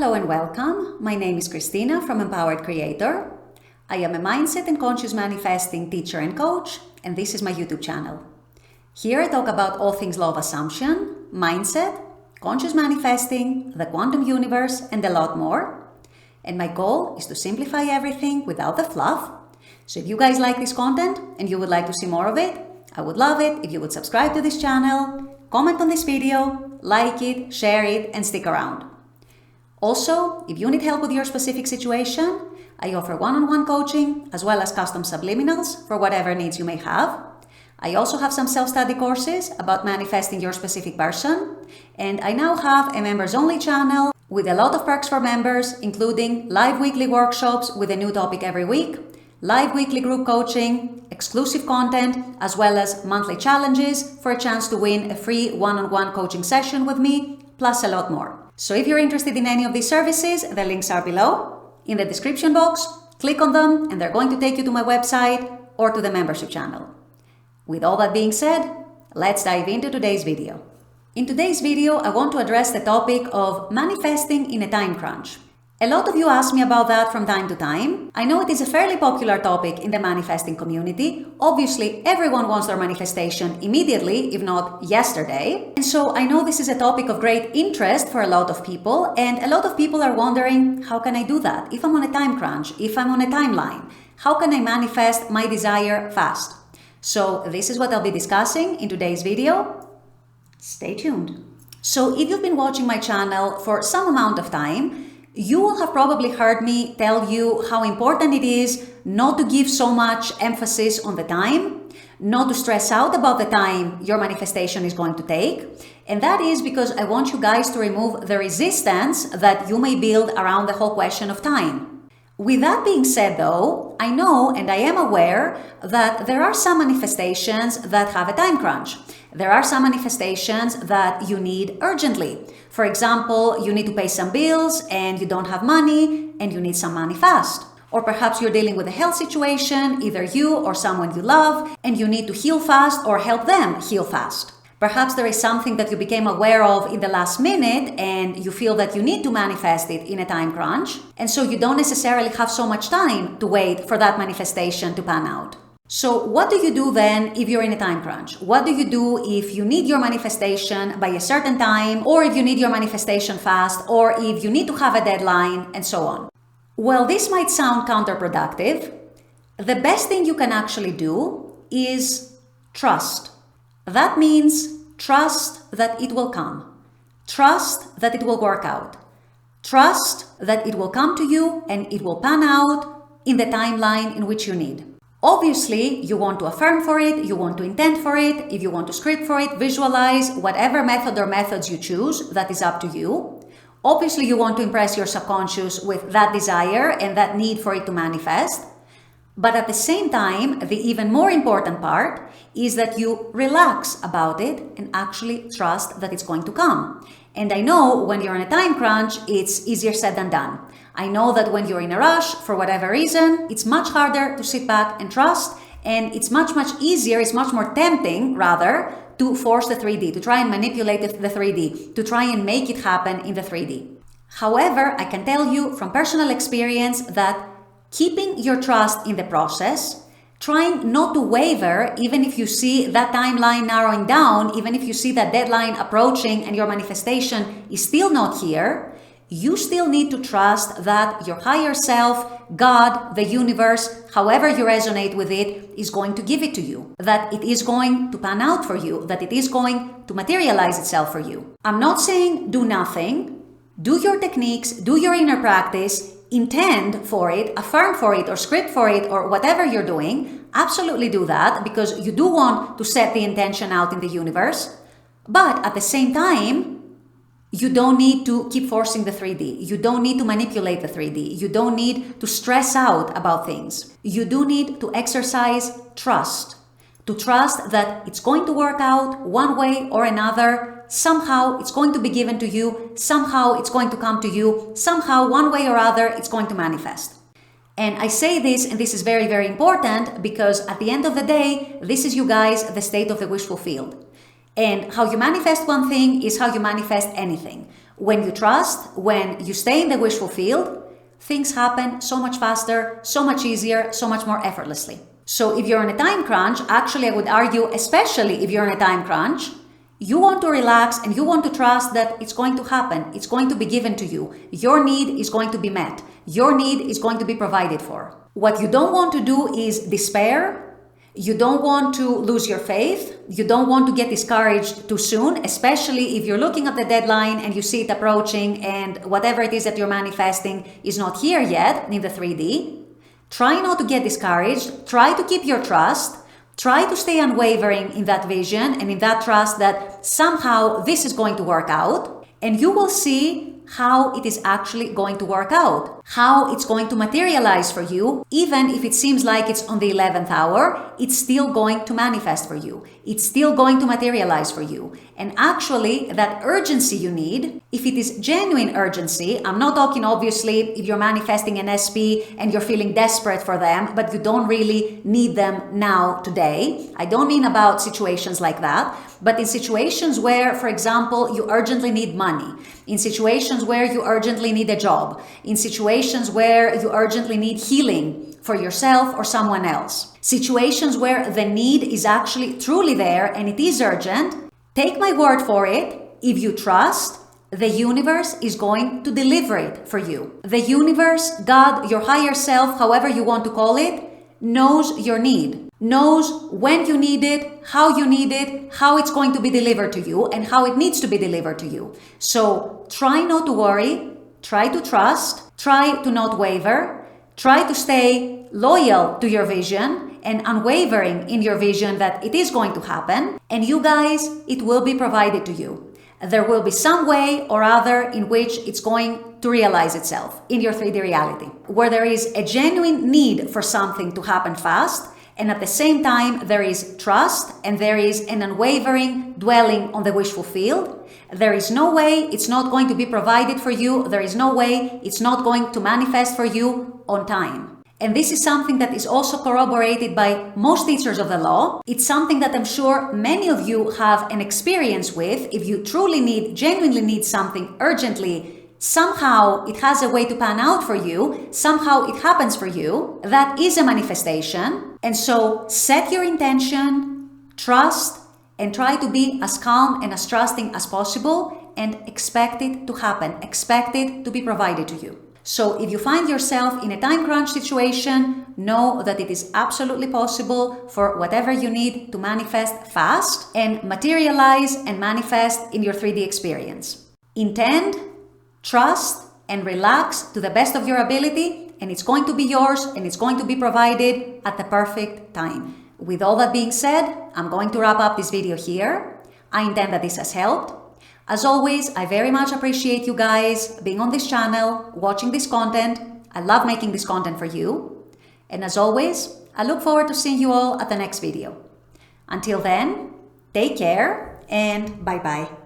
Hello and welcome. My name is Christina from Empowered Creator. I am a mindset and conscious manifesting teacher and coach, and this is my YouTube channel. Here I talk about all things law of assumption, mindset, conscious manifesting, the quantum universe, and a lot more. And my goal is to simplify everything without the fluff. So if you guys like this content and you would like to see more of it, I would love it if you would subscribe to this channel, comment on this video, like it, share it, and stick around. Also, if you need help with your specific situation, I offer one-on-one coaching as well as custom subliminals for whatever needs you may have. I also have some self-study courses about manifesting your specific person, and I now have a members-only channel with a lot of perks for members, including live weekly workshops with a new topic every week, live weekly group coaching, exclusive content, as well as monthly challenges for a chance to win a free one-on-one coaching session with me, plus a lot more. So if you're interested in any of these services, the links are below in the description box. Click on them and they're going to take you to my website or to the membership channel. With all that being said, let's dive into today's video. In today's video, I want to address the topic of manifesting in a time crunch. A lot of you ask me about that from time to time. I know it is a fairly popular topic in the manifesting community. Obviously, everyone wants their manifestation immediately, if not yesterday. And so I know this is a topic of great interest for a lot of people, and a lot of people are wondering, how can I do that? If I'm on a time crunch, if I'm on a timeline, how can I manifest my desire fast? So this is what I'll be discussing in today's video. Stay tuned. So if you've been watching my channel for some amount of time, you will have probably heard me tell you how important it is not to give so much emphasis on the time, not to stress out about the time your manifestation is going to take. And that is because I want you guys to remove the resistance that you may build around the whole question of time. With that being said though, I know and I am aware that there are some manifestations that have a time crunch. There are some manifestations that you need urgently. For example, you need to pay some bills and you don't have money and you need some money fast. Or perhaps you're dealing with a health situation, either you or someone you love, and you need to heal fast or help them heal fast. Perhaps there is something that you became aware of in the last minute and you feel that you need to manifest it in a time crunch. And so you don't necessarily have so much time to wait for that manifestation to pan out. So what do you do then if you're in a time crunch? What do you do if you need your manifestation by a certain time, or if you need your manifestation fast, or if you need to have a deadline, and so on? Well, this might sound counterproductive. The best thing you can actually do is trust. That means trust that it will come. Trust that it will work out. Trust that it will come to you and it will pan out in the timeline in which you need. Obviously, you want to affirm for it, you want to intend for it, if you want to script for it, visualize, whatever method or methods you choose, that is up to you. Obviously, you want to impress your subconscious with that desire and that need for it to manifest. But at the same time, the even more important part is that you relax about it and actually trust that it's going to come. And I know when you're in a time crunch, it's easier said than done. I know that when you're in a rush, for whatever reason, it's much harder to sit back and trust, and it's much easier, it's much more tempting, rather, to force the 3D, to try and manipulate the 3D, to try and make it happen in the 3D. However, I can tell you from personal experience that keeping your trust in the process, trying not to waver even if you see that timeline narrowing down, even if you see that deadline approaching and your manifestation is still not here, you still need to trust that your higher self, God, the universe, however you resonate with it, is going to give it to you, that it is going to pan out for you, that it is going to materialize itself for you. I'm not saying do nothing. Do your techniques, do your inner practice, intend for it, affirm for it, or script for it, or whatever you're doing. Absolutely do that, because you do want to set the intention out in the universe. But at the same time, you don't need to keep forcing the 3D. You don't need to manipulate the 3D. You don't need to stress out about things. You do need to exercise trust. To trust that it's going to work out one way or another. Somehow it's going to be given to you. Somehow it's going to come to you. Somehow, one way or other, it's going to manifest. And I say this, and this is very, very important, because at the end of the day, this is, you guys, the state of the wish fulfilled. And how you manifest one thing is how you manifest anything. When you trust, when you stay in the wishful field, things happen so much faster, so much easier, so much more effortlessly. So if you're on a time crunch, actually I would argue, especially if you're on a time crunch, you want to relax and you want to trust that it's going to happen. It's going to be given to you. Your need is going to be met. Your need is going to be provided for. What you don't want to do is despair. You don't want to lose your faith. You don't want to get discouraged too soon, especially if you're looking at the deadline and you see it approaching and whatever it is that you're manifesting is not here yet in the 3D. Try not to get discouraged. Try to keep your trust. Try to stay unwavering in that vision and in that trust that somehow this is going to work out, and you will see how it is actually going to work out, how it's going to materialize for you. Even if it seems like it's on the 11th hour, it's still going to manifest for you. It's still going to materialize for you. And actually, that urgency you need, if it is genuine urgency, I'm not talking obviously if you're manifesting an SP and you're feeling desperate for them, but you don't really need them now, today. I don't mean about situations like that, but in situations where, for example, you urgently need money, in situations where you urgently need a job, in situations where you urgently need healing for yourself or someone else, situations where the need is actually truly there and it is urgent, take my word for it, if you trust, the universe is going to deliver it for you. The universe, God, your higher self, however you want to call it, knows your need, knows when you need it, how you need it, how it's going to be delivered to you, and how it needs to be delivered to you. So try not to worry, try to trust, try to not waver, try to stay loyal to your vision and unwavering in your vision that it is going to happen. And you guys, it will be provided to you. There will be some way or other in which it's going to realize itself in your 3D reality, where there is a genuine need for something to happen fast, and at the same time there is trust and there is an unwavering dwelling on the wishful field. There is no way it's not going to be provided for you. There is no way it's not going to manifest for you on time. And this is something that is also corroborated by most teachers of the law. It's something that I'm sure many of you have an experience with. If you truly genuinely need something urgently, somehow it has a way to pan out for you. Somehow it happens for you. That is a manifestation. And so set your intention, trust, and try to be as calm and as trusting as possible and expect it to happen. Expect it to be provided to you. So if you find yourself in a time crunch situation, know that it is absolutely possible for whatever you need to manifest fast and materialize and manifest in your 3D experience. Intend, trust, and relax to the best of your ability, and it's going to be yours and it's going to be provided at the perfect time. With all that being said, I'm going to wrap up this video here. I intend that this has helped. As always, I very much appreciate you guys being on this channel, watching this content. I love making this content for you. And as always, I look forward to seeing you all at the next video. Until then, take care and bye-bye.